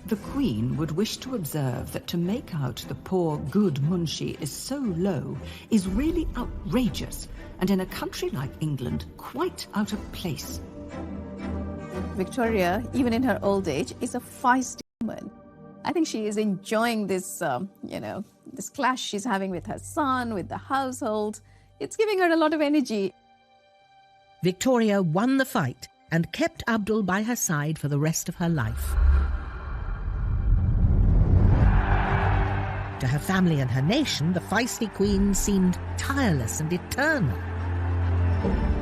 The Queen would wish to observe that to make out the poor good Munshi is so low is really outrageous, and in a country like England, quite out of place. Victoria, even in her old age, is a feisty woman. I think she is enjoying this, this clash she's having with her son, with the household. It's giving her a lot of energy. Victoria won the fight and kept Abdul by her side for the rest of her life. To her family and her nation, the feisty queen seemed tireless and eternal.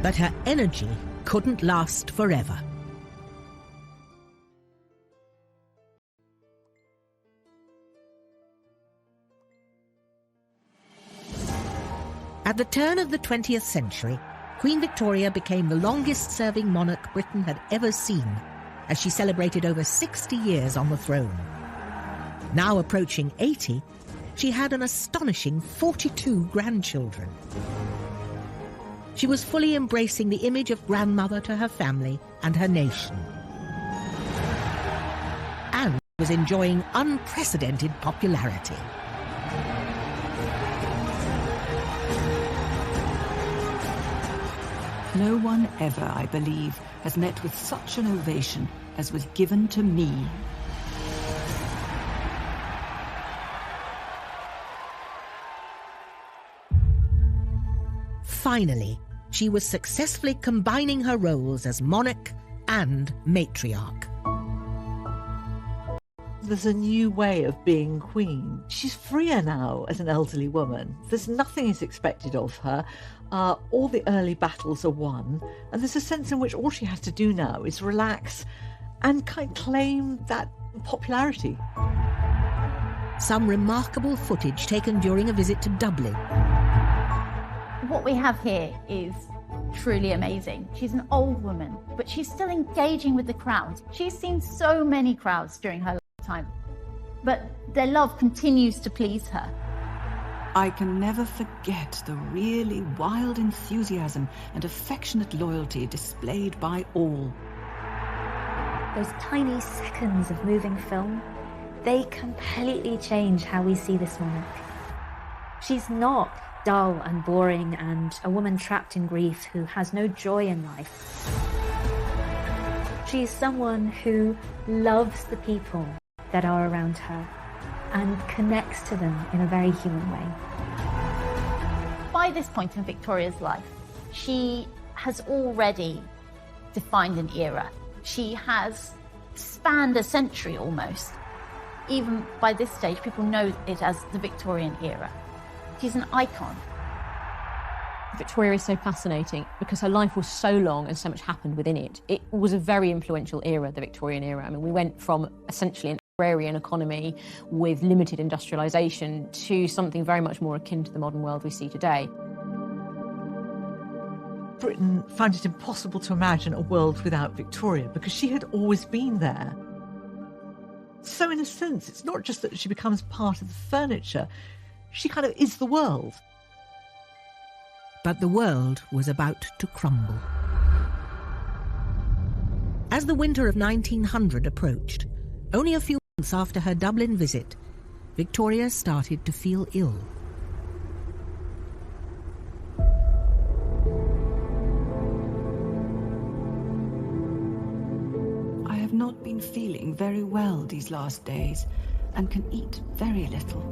But her energy couldn't last forever. At the turn of the 20th century, Queen Victoria became the longest-serving monarch Britain had ever seen, as she celebrated over 60 years on the throne. Now approaching 80, she had an astonishing 42 grandchildren. She was fully embracing the image of grandmother to her family and her nation, and was enjoying unprecedented popularity. No one ever, I believe, has met with such an ovation as was given to me. Finally, she was successfully combining her roles as monarch and matriarch. There's a new way of being queen. She's freer now as an elderly woman. There's nothing is expected of her. All the early battles are won, and there's a sense in which all she has to do now is relax and claim that popularity. Some remarkable footage taken during a visit to Dublin. What we have here is truly amazing. She's an old woman, but she's still engaging with the crowds. She's seen so many crowds during her lifetime, but their love continues to please her. I can never forget the really wild enthusiasm and affectionate loyalty displayed by all. Those tiny seconds of moving film, they completely change how we see this monarch. She's not dull and boring and a woman trapped in grief who has no joy in life. She is someone who loves the people that are around her and connects to them in a very human way. By this point in Victoria's life, she has already defined an era. She has spanned a century almost. Even by this stage, people know it as the Victorian era. She's an icon. Victoria is so fascinating because her life was so long and so much happened within it. It was a very influential era, the Victorian era. I mean, we went from essentially an agrarian economy with limited industrialisation to something very much more akin to the modern world we see today. Britain found it impossible to imagine a world without Victoria because she had always been there. So in a sense, it's not just that she becomes part of the furniture, she kind of is the world. But the world was about to crumble. As the winter of 1900 approached, only a few months after her Dublin visit, Victoria started to feel ill. I have not been feeling very well these last days and can eat very little.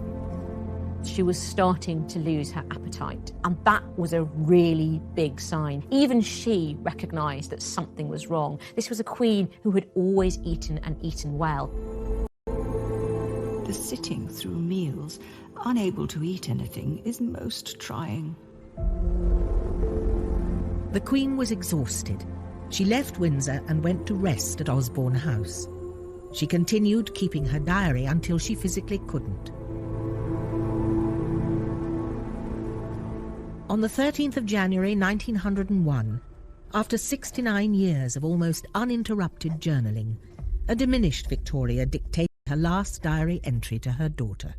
She was starting to lose her appetite, and that was a really big sign. Even she recognised that something was wrong. This was a queen who had always eaten and eaten well. The sitting through meals, unable to eat anything, is most trying. The Queen was exhausted. She left Windsor and went to rest at Osborne House. She continued keeping her diary until she physically couldn't. On the 13th of January 1901, after 69 years of almost uninterrupted journaling, a diminished Victoria dictated her last diary entry to her daughter.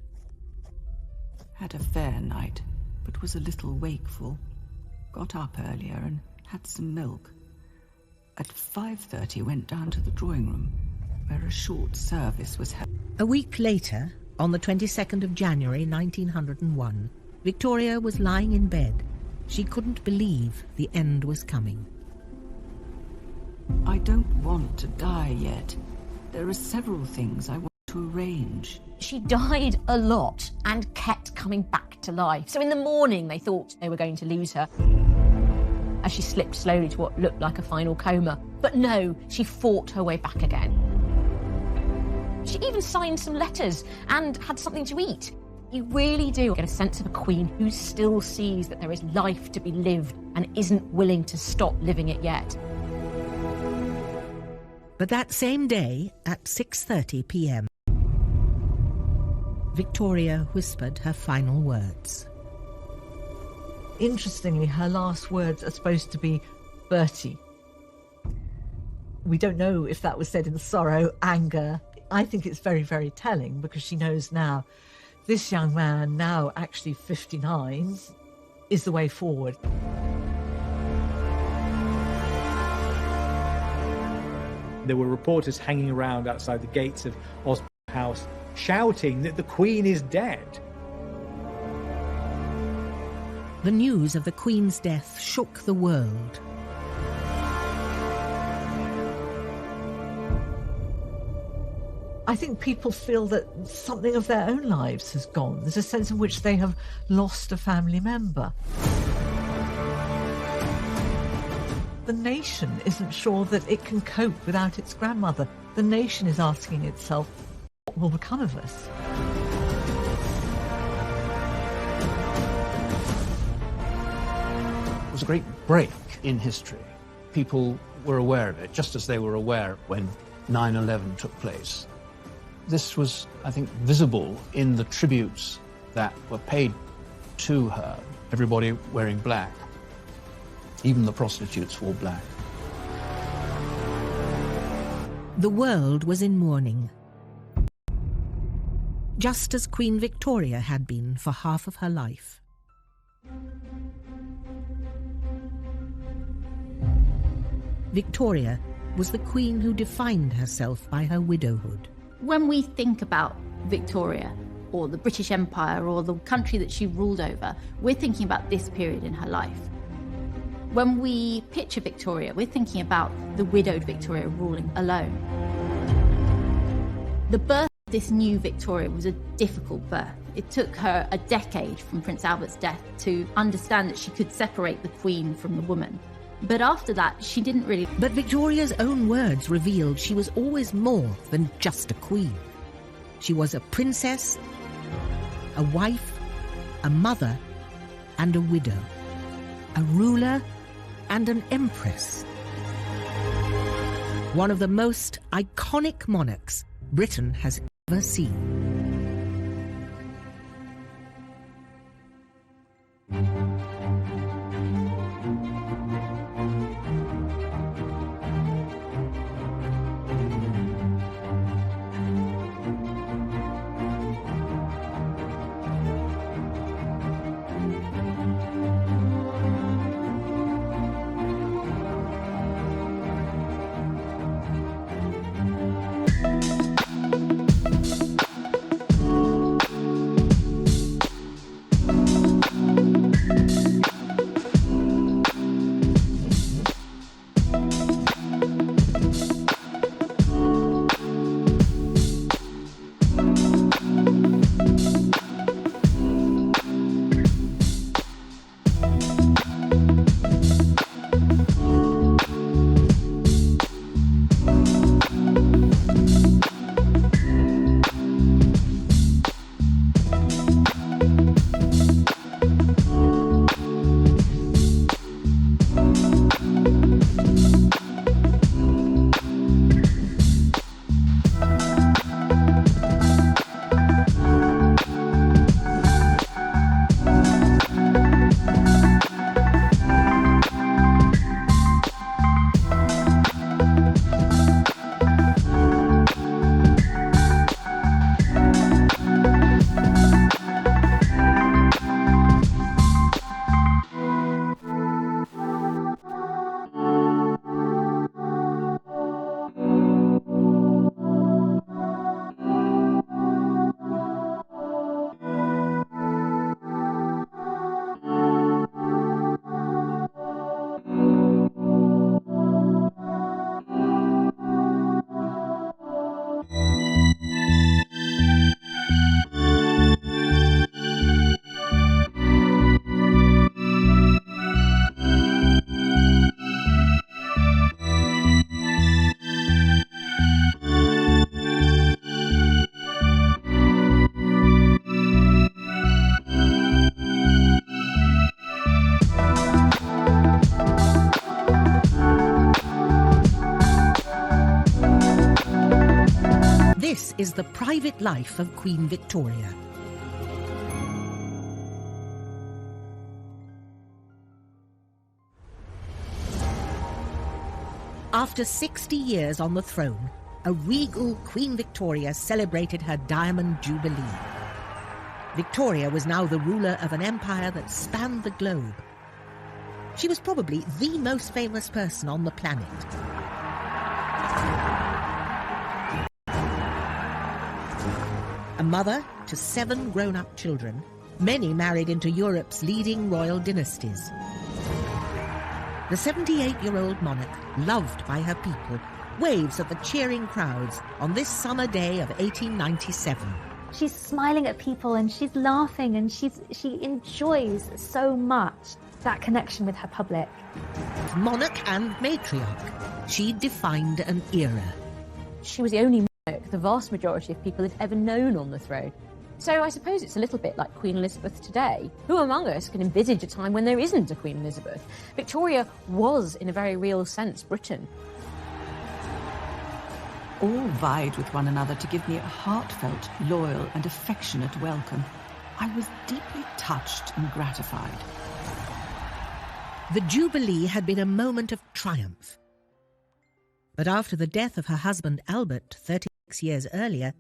Had a fair night, but was a little wakeful. Got up earlier and had some milk. At 5:30 went down to the drawing room, where a short service was held. A week later, on the 22nd of January 1901, Victoria was lying in bed. She couldn't believe the end was coming. I don't want to die yet. There are several things I want to arrange. She died a lot and kept coming back to life. So in the morning, they thought they were going to lose her as she slipped slowly to what looked like a final coma. But no, she fought her way back again. She even signed some letters and had something to eat. You really do get a sense of a queen who still sees that there is life to be lived and isn't willing to stop living it yet. But that same day, at 6:30 p.m, Victoria whispered her final words. Interestingly, her last words are supposed to be Bertie. We don't know if that was said in sorrow, anger. I think it's very, very telling, because she knows now this young man, now actually 59, is the way forward. There were reporters hanging around outside the gates of Osborne House shouting that the Queen is dead. The news of the Queen's death shook the world. I think people feel that something of their own lives has gone. There's a sense in which they have lost a family member. The nation isn't sure that it can cope without its grandmother. The nation is asking itself, what will become of us? It was a great break in history. People were aware of it, just as they were aware when 9/11 took place. This was, I think, visible in the tributes that were paid to her. Everybody wearing black. Even the prostitutes wore black. The world was in mourning, just as Queen Victoria had been for half of her life. Victoria was the queen who defined herself by her widowhood. When we think about Victoria, or the British Empire, or the country that she ruled over, we're thinking about this period in her life. When we picture Victoria, we're thinking about the widowed Victoria ruling alone. The birth of this new Victoria was a difficult birth. It took her a decade from Prince Albert's death to understand that she could separate the Queen from the woman. But after that, she didn't really... But Victoria's own words revealed she was always more than just a queen. She was a princess, a wife, a mother, and a widow. A ruler and an empress. One of the most iconic monarchs Britain has ever seen. the private life of Queen Victoria. After 60 years on the throne, a regal Queen Victoria celebrated her Diamond Jubilee. Victoria was now the ruler of an empire that spanned the globe. She was probably the most famous person on the planet. A mother to 7 grown-up children, many married into Europe's leading royal dynasties. The 78-year-old monarch, loved by her people, waves at the cheering crowds on this summer day of 1897. She's smiling at people and she's laughing and she enjoys so much that connection with her public. Monarch and matriarch, she defined an era. She was the only monarch the vast majority of people had ever known on the throne. So I suppose it's a little bit like Queen Elizabeth today. Who among us can envisage a time when there isn't a Queen Elizabeth? Victoria was, in a very real sense, Britain. All vied with one another to give me a heartfelt, loyal and affectionate welcome. I was deeply touched and gratified. The Jubilee had been a moment of triumph. But after the death of her husband Albert 36 years earlier,